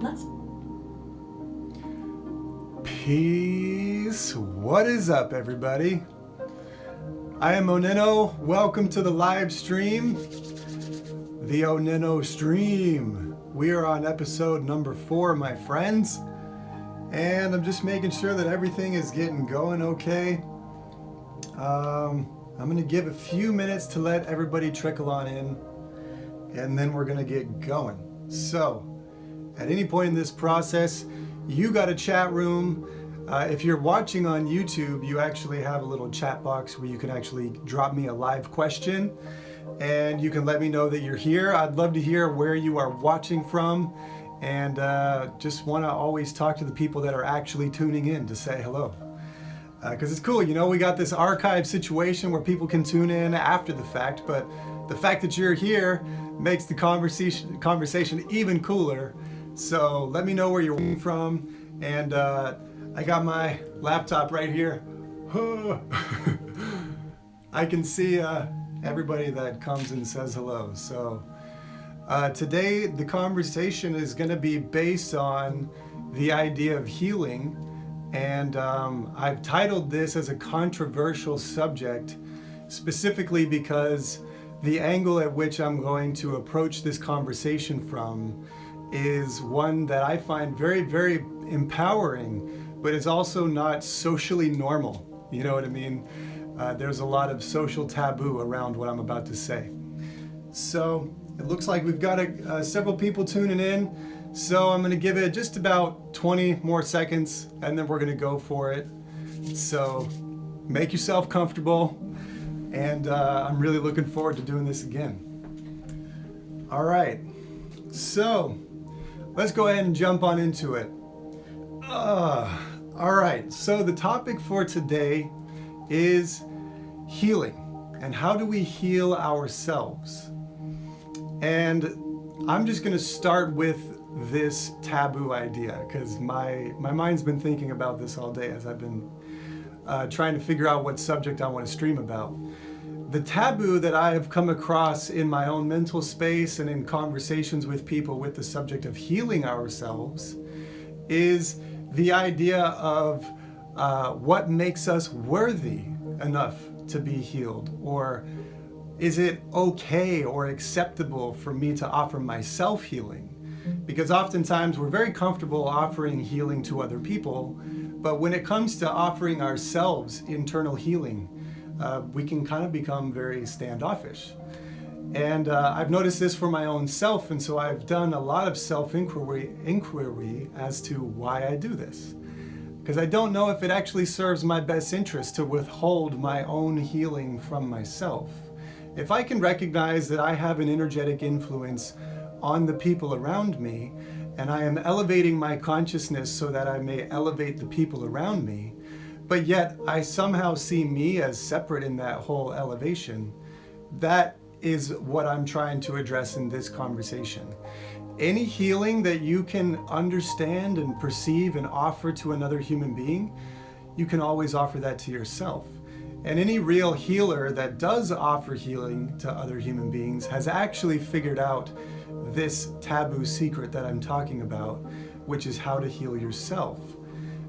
Let's. Peace. What is up, everybody? I am OnenO. Welcome to the live stream, the OnenO stream. We are on episode number 4, my friends, and I'm just making sure that everything is getting going okay. I'm going to give a few minutes to let everybody trickle on in, and then we're going to get going. So, at any point in this process, you got a chat room. If you're watching on YouTube, you actually have a little chat box where you can actually drop me a live question and you can let me know that you're here. I'd love to hear where you are watching from, and just want to always talk to the people that are actually tuning in to say hello. Because it's cool, you know, we got this archive situation where people can tune in after the fact, but the fact that you're here makes the conversation even cooler. So let me know where you're watching from, and I got my laptop right here. I can see everybody that comes and says hello. So today the conversation is going to be based on the idea of healing, and I've titled this as a controversial subject specifically because the angle at which I'm going to approach this conversation from is one that I find very, very empowering, but is also not socially normal. You know what I mean? There's a lot of social taboo around what I'm about to say. So it looks like we've got several people tuning in. So I'm going to give it just about 20 more seconds, and then we're going to go for it. So make yourself comfortable, and I'm really looking forward to doing this again. All right. So let's go ahead and jump on into it. All right, so the topic for today is healing, and how do we heal ourselves? And I'm just going to start with this taboo idea, because my mind's been thinking about this all day as I've been trying to figure out what subject I want to stream about. The taboo that I have come across in my own mental space and in conversations with people with the subject of healing ourselves is the idea of what makes us worthy enough to be healed, or is it okay or acceptable for me to offer myself healing? Because oftentimes we're very comfortable offering healing to other people, but when it comes to offering ourselves internal healing, we can kind of become very standoffish. And I've noticed this for my own self, and so I've done a lot of self-inquiry as to why I do this. Because I don't know if it actually serves my best interest to withhold my own healing from myself. If I can recognize that I have an energetic influence on the people around me, and I am elevating my consciousness so that I may elevate the people around me, but yet I somehow see me as separate in that whole elevation, that is what I'm trying to address in this conversation. Any healing that you can understand and perceive and offer to another human being, you can always offer that to yourself. And any real healer that does offer healing to other human beings has actually figured out this taboo secret that I'm talking about, which is how to heal yourself.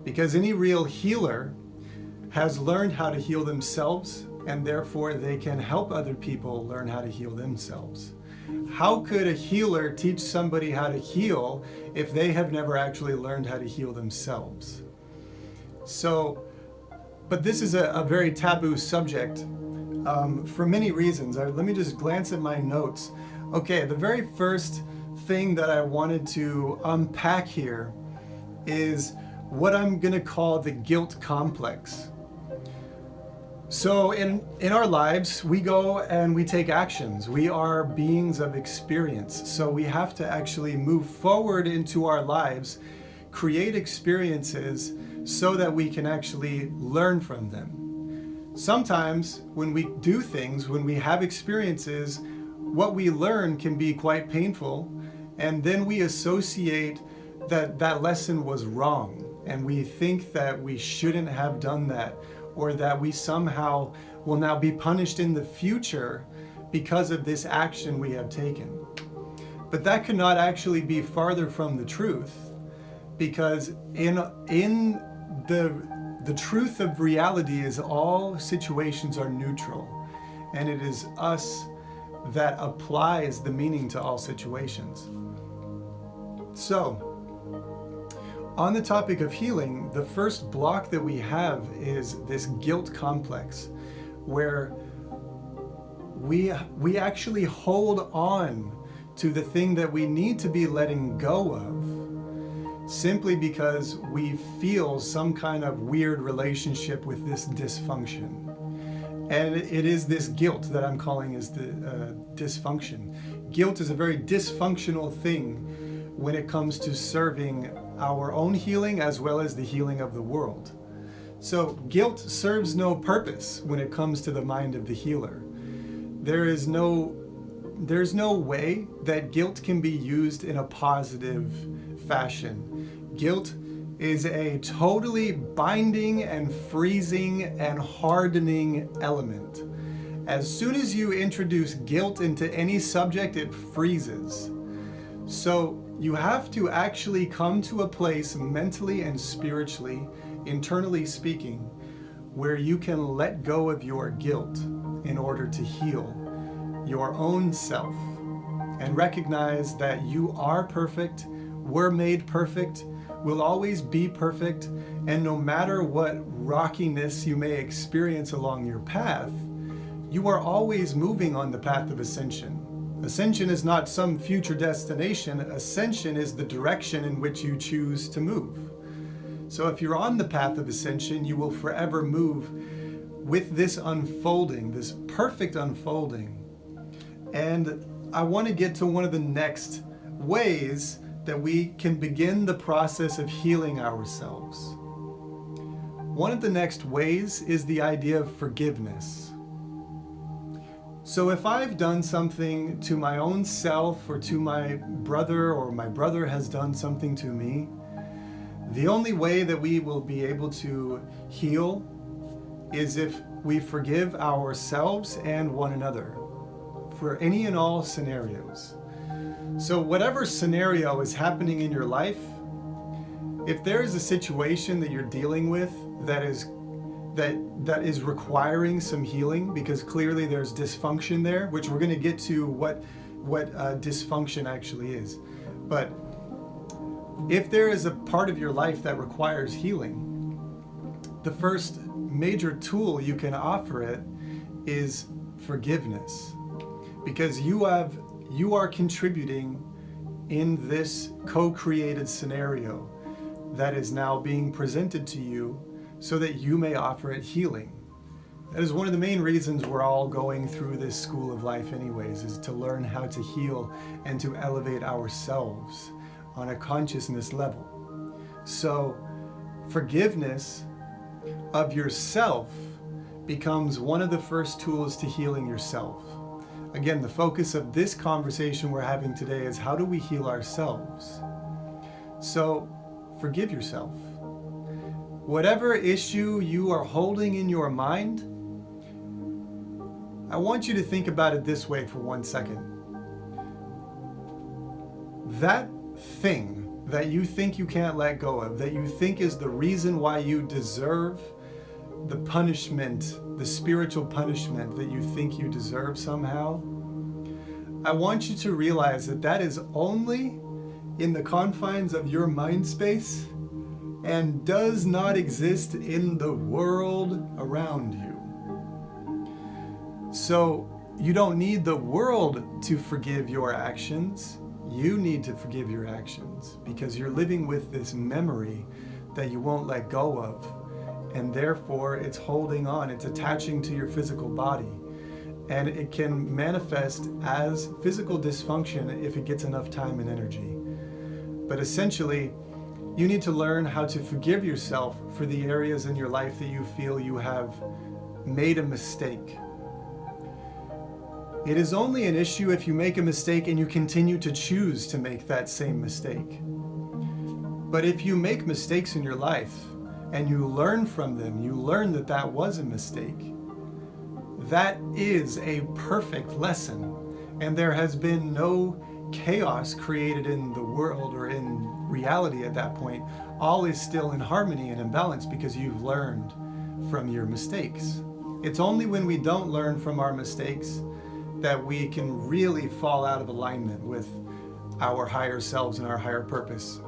Because any real healer has learned how to heal themselves, and therefore they can help other people learn how to heal themselves. How could a healer teach somebody how to heal if they have never actually learned how to heal themselves? So, but this is a very taboo subject for many reasons. Let me just glance at my notes. Okay, the very first thing that I wanted to unpack here is what I'm going to call the guilt complex. So in our lives, we go and we take actions. We are beings of experience. So we have to actually move forward into our lives, create experiences so that we can actually learn from them. Sometimes when we do things, when we have experiences, what we learn can be quite painful, and then we associate that lesson was wrong, and we think that we shouldn't have done that, or that we somehow will now be punished in the future because of this action we have taken. But that could not actually be farther from the truth, because in the truth of reality is all situations are neutral, and it is us that applies the meaning to all situations. So, on the topic of healing, the first block that we have is this guilt complex, where we actually hold on to the thing that we need to be letting go of, simply because we feel some kind of weird relationship with this dysfunction. And it is this guilt that I'm calling is the dysfunction. Guilt is a very dysfunctional thing when it comes to serving our own healing as well as the healing of the world. So guilt serves no purpose when it comes to the mind of the healer. There's no way that guilt can be used in a positive fashion. Guilt is a totally binding and freezing and hardening element. As soon as you introduce guilt into any subject, it freezes. So you have to actually come to a place mentally and spiritually, internally speaking, where you can let go of your guilt in order to heal your own self and recognize that you are perfect, were made perfect, will always be perfect, and no matter what rockiness you may experience along your path, you are always moving on the path of ascension. Ascension is not some future destination. Ascension is the direction in which you choose to move. So if you're on the path of ascension, you will forever move with this unfolding, this perfect unfolding. And I want to get to one of the next ways that we can begin the process of healing ourselves. One of the next ways is the idea of forgiveness. So if I've done something to my own self or to my brother, or my brother has done something to me, the only way that we will be able to heal is if we forgive ourselves and one another for any and all scenarios. So whatever scenario is happening in your life, if there is a situation that you're dealing with that is requiring some healing, because clearly there's dysfunction there, which we're going to get to what dysfunction actually is. But if there is a part of your life that requires healing, the first major tool you can offer it is forgiveness, because you are contributing in this co-created scenario that is now being presented to you so that you may offer it healing. That is one of the main reasons we're all going through this school of life anyways, is to learn how to heal and to elevate ourselves on a consciousness level. So forgiveness of yourself becomes one of the first tools to healing yourself. Again, the focus of this conversation we're having today is how do we heal ourselves? So forgive yourself. Whatever issue you are holding in your mind, I want you to think about it this way for 1 second. That thing that you think you can't let go of, that you think is the reason why you deserve the punishment, the spiritual punishment that you think you deserve somehow, I want you to realize that that is only in the confines of your mind space and does not exist in the world around you. So you don't need the world to forgive your actions. You need to forgive your actions because you're living with this memory that you won't let go of. And therefore it's holding on, it's attaching to your physical body. And it can manifest as physical dysfunction if it gets enough time and energy. But essentially, you need to learn how to forgive yourself for the areas in your life that you feel you have made a mistake. It is only an issue if you make a mistake and you continue to choose to make that same mistake. But if you make mistakes in your life and you learn from them, you learn that that was a mistake, that is a perfect lesson. And there has been no chaos created in the world or in reality at that point, all is still in harmony and in balance because you've learned from your mistakes. It's only when we don't learn from our mistakes that we can really fall out of alignment with our higher selves and our higher purpose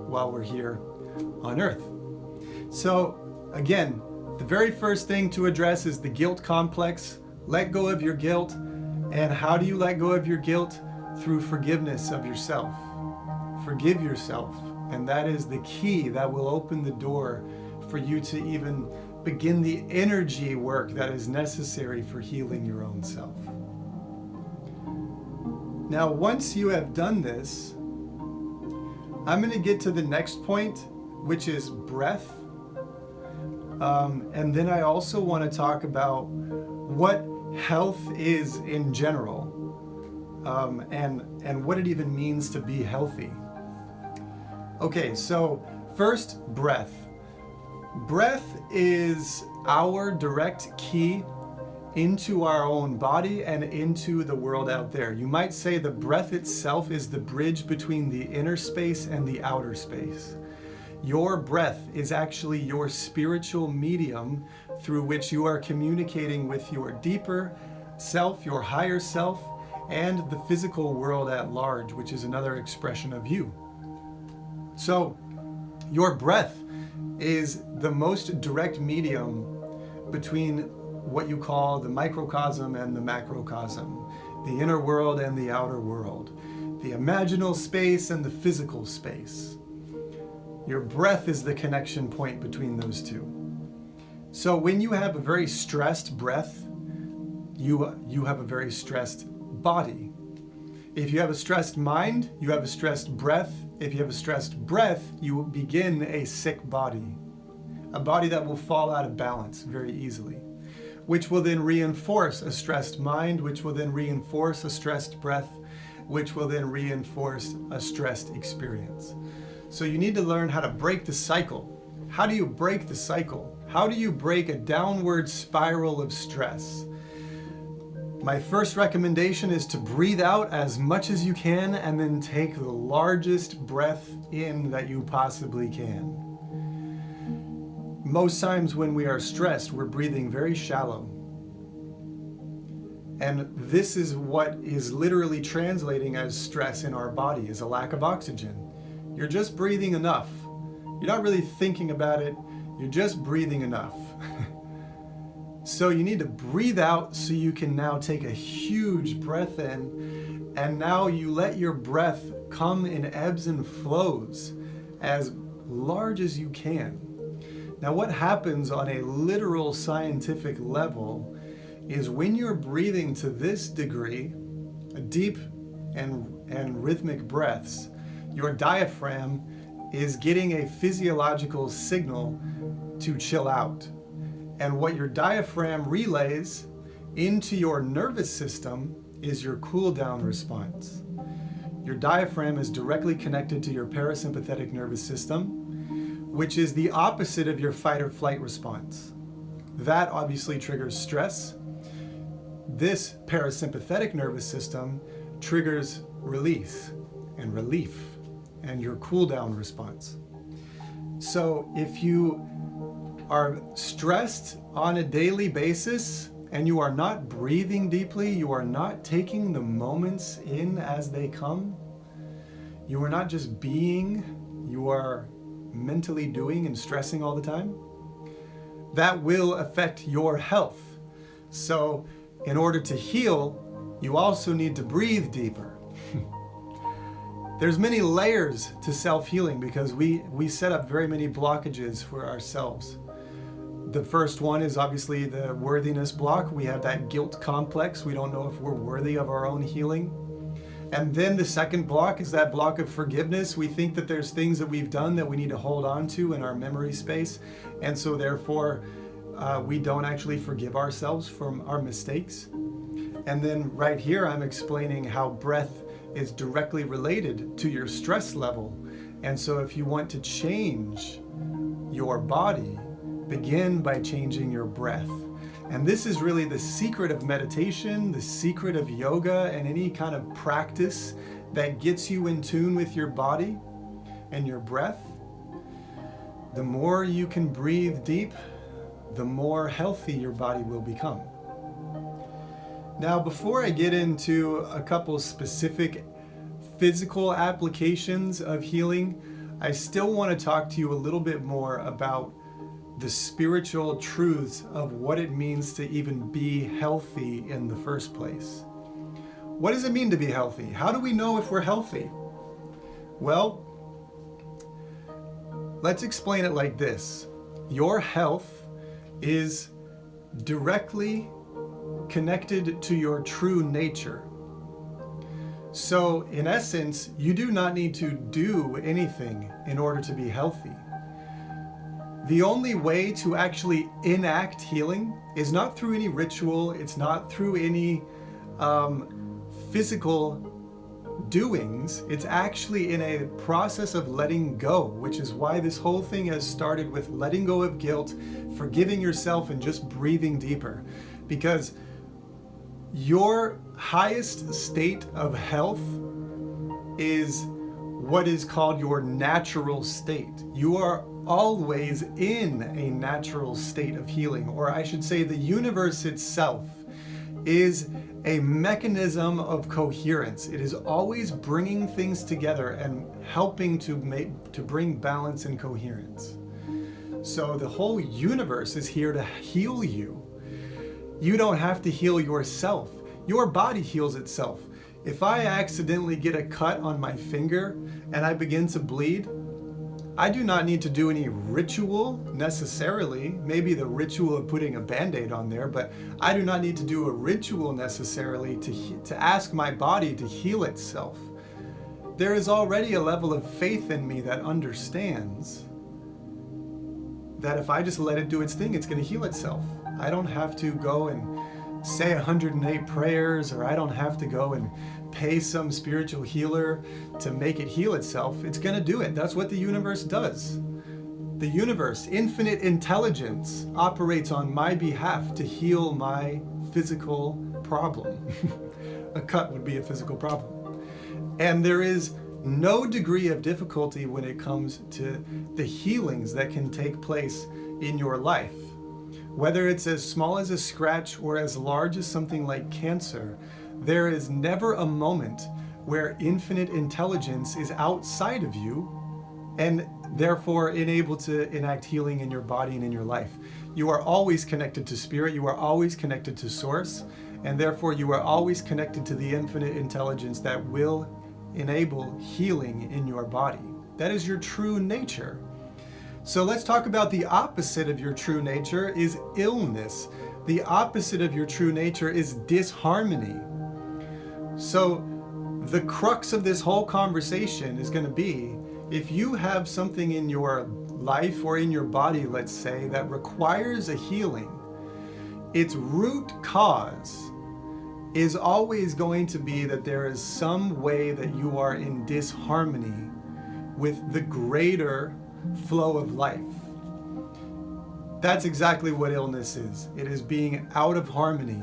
while we're here on earth. So again, the very first thing to address is the guilt complex. Let go of your guilt. And how do you let go of your guilt? Through forgiveness of yourself. Forgive yourself. And that is the key that will open the door for you to even begin the energy work that is necessary for healing your own self. Now, once you have done this, I'm going to get to the next point, which is breath. And then I also want to talk about what health is in general, and what it even means to be healthy. Okay, so first, breath. Breath is our direct key into our own body and into the world out there. You might say the breath itself is the bridge between the inner space and the outer space. Your breath is actually your spiritual medium through which you are communicating with your deeper self, your higher self, and the physical world at large, which is another expression of you. So, your breath is the most direct medium between what you call the microcosm and the macrocosm, the inner world and the outer world, the imaginal space and the physical space. Your breath is the connection point between those two. So when you have a very stressed breath, you have a very stressed body. If you have a stressed mind, you have a stressed breath. If you have a stressed breath, you will begin a sick body, a body that will fall out of balance very easily, which will then reinforce a stressed mind, which will then reinforce a stressed breath, which will then reinforce a stressed experience. So you need to learn how to break the cycle. How do you break the cycle? How do you break a downward spiral of stress? My first recommendation is to breathe out as much as you can and then take the largest breath in that you possibly can. Most times when we are stressed, we're breathing very shallow. And this is what is literally translating as stress in our body, is a lack of oxygen. You're just breathing enough. You're not really thinking about it. You're just breathing enough. So you need to breathe out so you can now take a huge breath in. And now you let your breath come in ebbs and flows as large as you can. Now what happens on a literal scientific level is when you're breathing to this degree, deep and rhythmic breaths, your diaphragm is getting a physiological signal to chill out. And what your diaphragm relays into your nervous system is your cool down response. Your diaphragm is directly connected to your parasympathetic nervous system, which is the opposite of your fight or flight response. That obviously triggers stress. This parasympathetic nervous system triggers release and relief and your cool down response. So if you are stressed on a daily basis and you are not breathing deeply, you are not taking the moments in as they come, you are not just being, you are mentally doing and stressing all the time, that will affect your health. So in order to heal, you also need to breathe deeper. There's many layers to self-healing because we set up very many blockages for ourselves. The first one is obviously the worthiness block. We have that guilt complex. We don't know if we're worthy of our own healing. And then the second block is that block of forgiveness. We think that there's things that we've done that we need to hold on to in our memory space. And so therefore, we don't actually forgive ourselves from our mistakes. And then right here, I'm explaining how breath is directly related to your stress level. And so if you want to change your body, begin by changing your breath. And this is really the secret of meditation, the secret of yoga, and any kind of practice that gets you in tune with your body and your breath, the more you can breathe deep, the more healthy your body will become. Now, before I get into a couple specific physical applications of healing, I still want to talk to you a little bit more about the spiritual truths of what it means to even be healthy in the first place. What does it mean to be healthy? How do we know if we're healthy? Well, let's explain it like this. Your health is directly connected to your true nature. So, in essence, you do not need to do anything in order to be healthy. The only way to actually enact healing is not through any ritual, it's not through any physical doings, it's actually in a process of letting go, which is why this whole thing has started with letting go of guilt, forgiving yourself, and just breathing deeper. Because your highest state of health is what is called your natural state. You are always in a natural state of healing, or I should say the universe itself is a mechanism of coherence. It is always bringing things together and helping to bring balance and coherence. So the whole universe is here to heal you. You don't have to heal yourself. Your body heals itself. If I accidentally get a cut on my finger and I begin to bleed, I do not need to do any ritual necessarily, maybe the ritual of putting a Band-Aid on there, but I do not need to do a ritual necessarily to ask my body to heal itself. There is already a level of faith in me that understands that if I just let it do its thing, it's going to heal itself. I don't have to go and say 108 prayers, or I don't have to go and pay some spiritual healer to make it heal itself. It's going to do it. That's what the universe does. The universe, infinite intelligence, operates on my behalf to heal my physical problem. A cut would be a physical problem. And there is no degree of difficulty when it comes to the healings that can take place in your life. Whether it's as small as a scratch or as large as something like cancer, there is never a moment where infinite intelligence is outside of you and therefore unable to enact healing in your body and in your life. You are always connected to spirit, you are always connected to source, and therefore you are always connected to the infinite intelligence that will enable healing in your body. That is your true nature. So let's talk about the opposite of your true nature is illness. The opposite of your true nature is disharmony. So the crux of this whole conversation is going to be, if you have something in your life or in your body, let's say, that requires a healing, its root cause is always going to be that there is some way that you are in disharmony with the greater flow of life. That's exactly what illness is. It is being out of harmony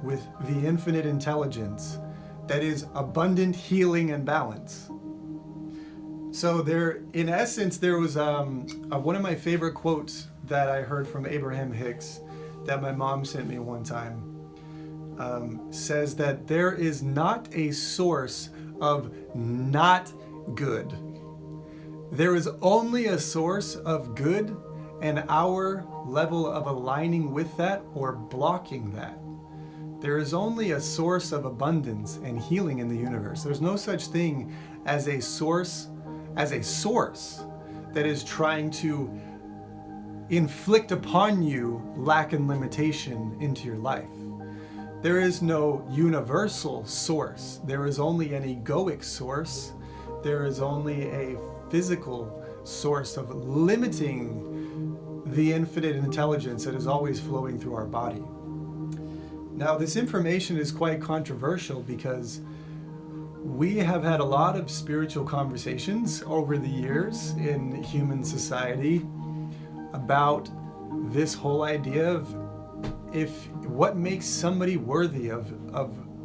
with the infinite intelligence that is abundant healing and balance. So there, in essence, there was one of my favorite quotes that I heard from Abraham Hicks that my mom sent me one time. Says that there is not a source of not good. There is only a source of good, and our level of aligning with that or blocking that. There is only a source of abundance and healing in the universe. There's no such thing as a source that is trying to inflict upon you lack and limitation into your life. There is no universal source. There is only an egoic source. There is only a physical source of limiting the infinite intelligence that is always flowing through our body. Now, this information is quite controversial because we have had a lot of spiritual conversations over the years in human society about this whole idea of what makes somebody worthy of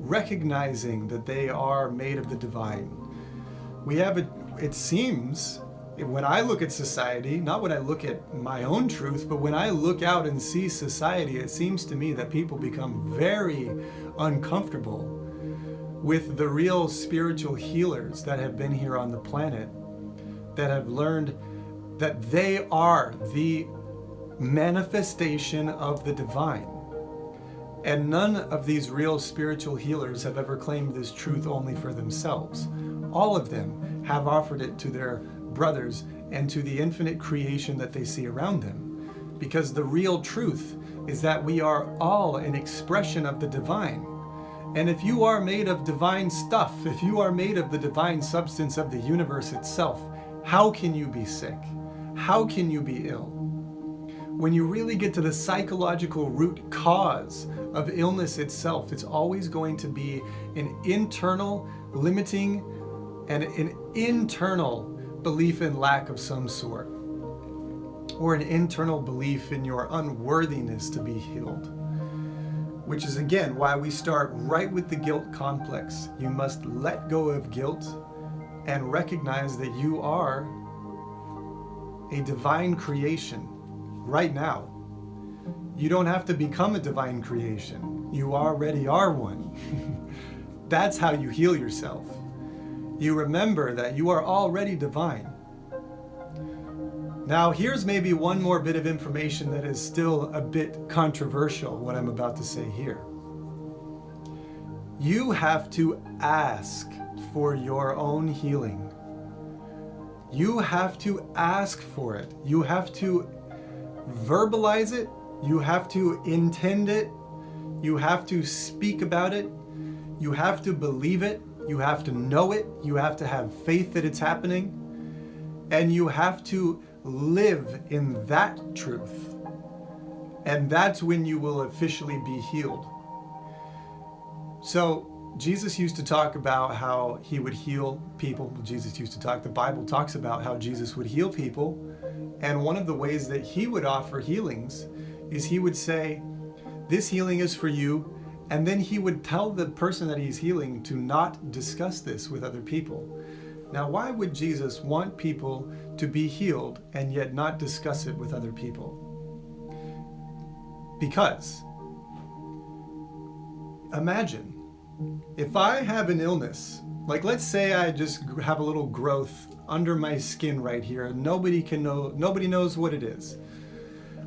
recognizing that they are made of the divine. It seems, when I look at society, not when I look at my own truth, but when I look out and see society, it seems to me that people become very uncomfortable with the real spiritual healers that have been here on the planet, that have learned that they are the manifestation of the divine. And none of these real spiritual healers have ever claimed this truth only for themselves. All of them have offered it to their brothers and to the infinite creation that they see around them. Because the real truth is that we are all an expression of the divine. And if you are made of divine stuff, if you are made of the divine substance of the universe itself, how can you be sick? How can you be ill? When you really get to the psychological root cause of illness itself, it's always going to be an internal limiting and an internal belief in lack of some sort, or an internal belief in your unworthiness to be healed. Which is again why we start right with the guilt complex. You must let go of guilt and recognize that you are a divine creation right now. You don't have to become a divine creation. You already are one. That's how you heal yourself. You remember that you are already divine. Now, here's maybe one more bit of information that is still a bit controversial, what I'm about to say here. You have to ask for your own healing. You have to ask for it. You have to verbalize it. You have to intend it. You have to speak about it. You have to believe it. You have to know it. You have to have faith that it's happening. And you have to live in that truth. And that's when you will officially be healed. So Jesus used to talk about how he would heal people. The Bible talks about how Jesus would heal people. And one of the ways that he would offer healings is he would say, this healing is for you. And then he would tell the person that he's healing to not discuss this with other people. Now, why would Jesus want people to be healed and yet not discuss it with other people? Because, imagine, if I have an illness, like let's say I just have a little growth under my skin right here, and nobody knows what it is.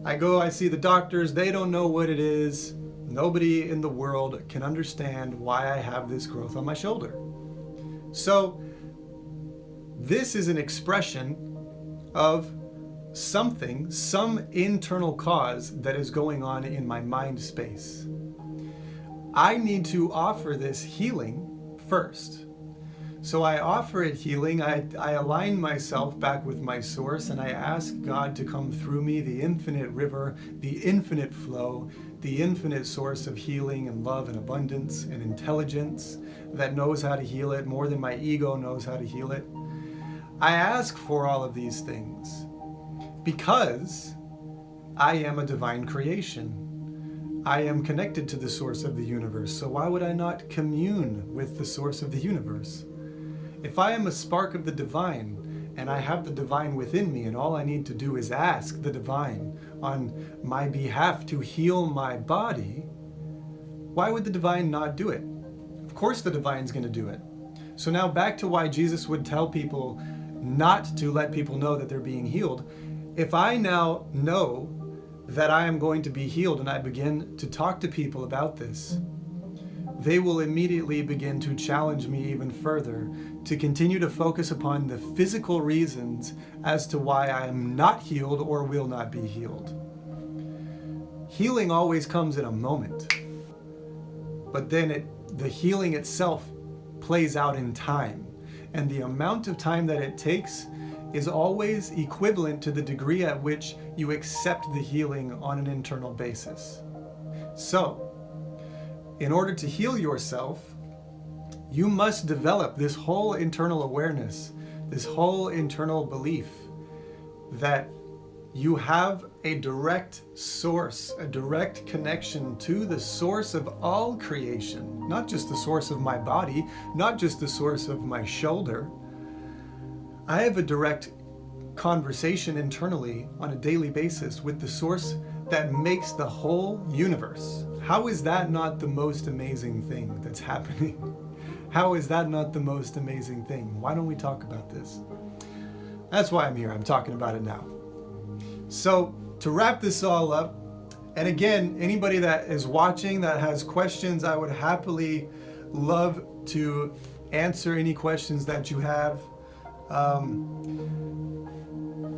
I see the doctors, they don't know what it is. Nobody in the world can understand why I have this growth on my shoulder. So, this is an expression of something, some internal cause that is going on in my mind space. I need to offer this healing first. So I offer it healing, I align myself back with my source, and I ask God to come through me, the infinite river, the infinite flow, the infinite source of healing and love and abundance and intelligence that knows how to heal it more than my ego knows how to heal it. I ask for all of these things because I am a divine creation. I am connected to the source of the universe, so why would I not commune with the source of the universe? If I am a spark of the divine and I have the divine within me and all I need to do is ask the divine on my behalf to heal my body, why would the divine not do it? Of course the divine's going to do it. So now back to why Jesus would tell people not to let people know that they're being healed. If I now know that I am going to be healed and I begin to talk to people about this, they will immediately begin to challenge me even further to continue to focus upon the physical reasons as to why I am not healed or will not be healed. Healing always comes in a moment, but then the healing itself plays out in time, and the amount of time that it takes is always equivalent to the degree at which you accept the healing on an internal basis. So, in order to heal yourself, you must develop this whole internal awareness, this whole internal belief that You have a direct source, a direct connection to the source of all creation, not just the source of my body, not just the source of my shoulder. I have a direct conversation internally on a daily basis with the source that makes the whole universe. How is that not the most amazing thing that's happening? How is that not the most amazing thing? Why don't we talk about this? That's why I'm here. I'm talking about it now. So to wrap this all up, and again, anybody that is watching that has questions, I would happily love to answer any questions that you have.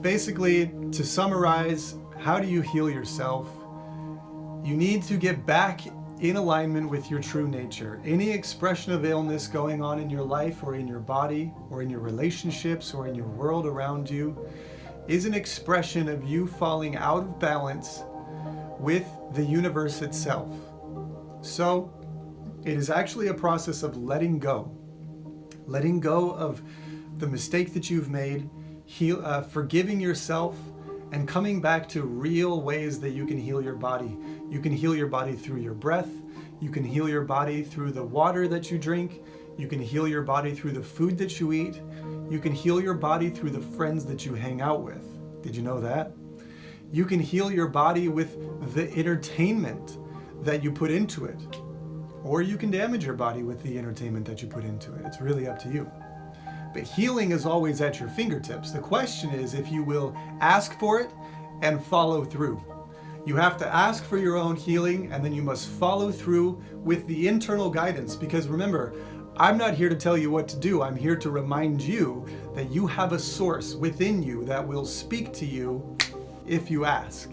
Basically, to summarize, how do you heal yourself? You need to get back in alignment with your true nature. Any expression of illness going on in your life or in your body or in your relationships or in your world around you is an expression of you falling out of balance with the universe itself. So it is actually a process of letting go of the mistake that you've made, forgiving yourself, and coming back to real ways that you can heal your body. You can heal your body through your breath. You can heal your body through the water that you drink. You can heal your body through the food that you eat. You can heal your body through the friends that you hang out with. Did you know that? You can heal your body with the entertainment that you put into it. Or you can damage your body with the entertainment that you put into it. It's really up to you. But healing is always at your fingertips. The question is if you will ask for it and follow through. You have to ask for your own healing, and then you must follow through with the internal guidance. Because remember, I'm not here to tell you what to do. I'm here to remind you that you have a source within you that will speak to you if you ask.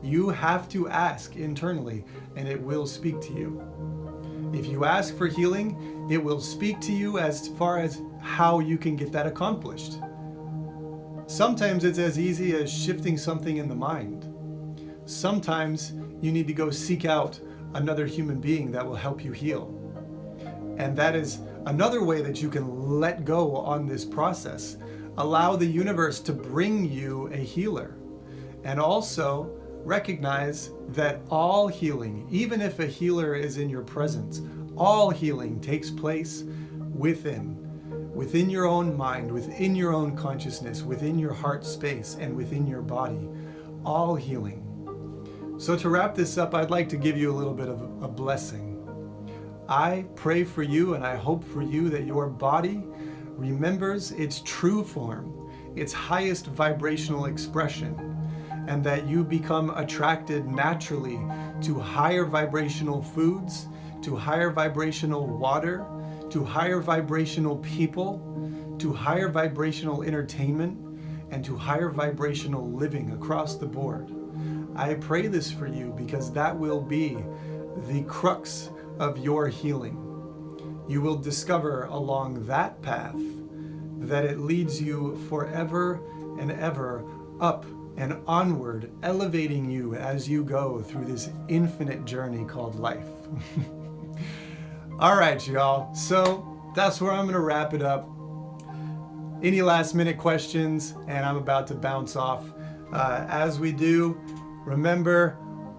You have to ask internally, and it will speak to you. If you ask for healing, it will speak to you as far as how you can get that accomplished. Sometimes it's as easy as shifting something in the mind. Sometimes you need to go seek out another human being that will help you heal. And that is another way that you can let go on this process. Allow the universe to bring you a healer. And also recognize that all healing, even if a healer is in your presence, all healing takes place within your own mind, within your own consciousness, within your heart space, and within your body. All healing. So to wrap this up, I'd like to give you a little bit of a blessing. I pray for you and I hope for you that your body remembers its true form, its highest vibrational expression, and that you become attracted naturally to higher vibrational foods, to higher vibrational water, to higher vibrational people, to higher vibrational entertainment, and to higher vibrational living across the board. I pray this for you because that will be the crux of your healing. You will discover along that path that it leads you forever and ever up and onward, elevating you as you go through this infinite journey called life. All right, y'all. So that's where I'm going to wrap it up. Any last minute questions? And I'm about to bounce off. As we do, remember,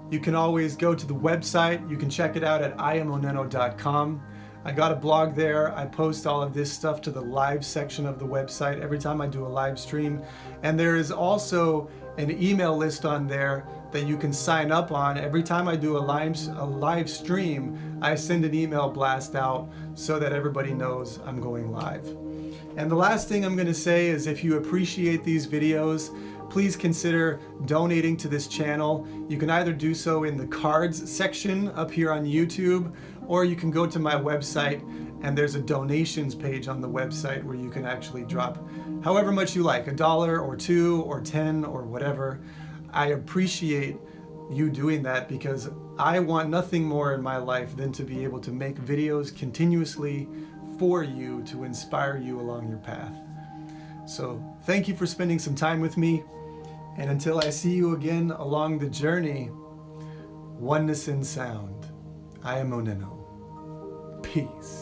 you can always go to the website. You can check it out at IamOnenO.com. I got a blog there. I post all of this stuff to the live section of the website every time I do a live stream. And there is also an email list on there that you can sign up on. Every time I do a live stream, I send an email blast out so that everybody knows I'm going live. And the last thing I'm going to say is if you appreciate these videos, please consider donating to this channel. You can either do so in the cards section up here on YouTube, or you can go to my website and there's a donations page on the website where you can actually drop however much you like, $1 or $2 or $10 or whatever. I appreciate you doing that because I want nothing more in my life than to be able to make videos continuously for you to inspire you along your path. So thank you for spending some time with me. And until I see you again along the journey, oneness in sound, I am OnenO. Peace.